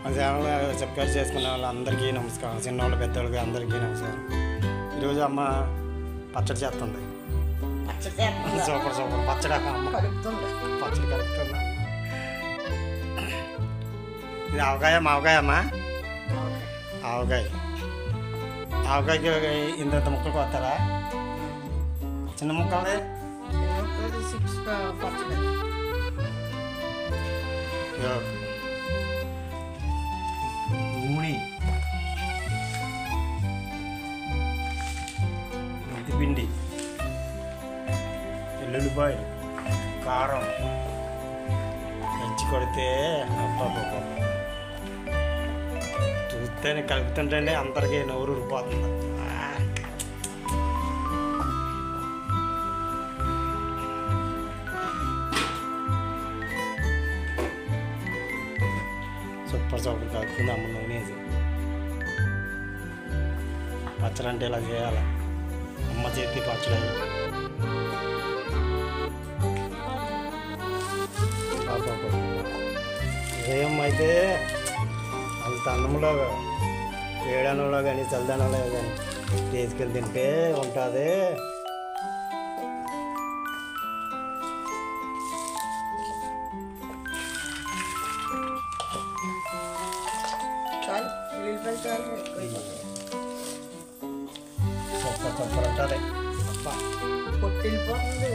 Subscribe చేసుకునే వాళ్ళందరికీ నమస్కారం. చిన్నవాళ్ళు పెద్దవాళ్ళకి అందరికీ నమస్కారం. ఈరోజు అమ్మ పచ్చడి చేస్తుంది. సూపర్ సూపర్ పచ్చడి అమ్మ పచ్చడి కలుపుతున్నా. ఇది ఆవకాయ మావకాయ అమ్మ. ఆవకాయకి ఇంత ముక్కలు కొత్తారా? చిన్న ముక్కలే నూనె, పిండి, ఎల్లుల్లిపాయలు, కారం మంచి కొడితే అబ్బాబ్బా చూస్తేనే కలుపుతుంటే అందరికీ నోరు ఊరిపోతుంది. సూపర్ సూపర్ కలుపుతుంది అమ్మ నూనె వేసి. పచ్చడి అంటే ఇలా చేయాలి. అమ్మ చేతి పచ్చడి ఉదయం అయితే అంత అన్నంలో వేడన్నంలో కానీ చల్లదనంలో కానీ తీసుకెళ్ళి తింటే ఉంటుంది. సూపర్ సూపర్ ఉంటుంది. పొట్టిల్లిపోతుంది.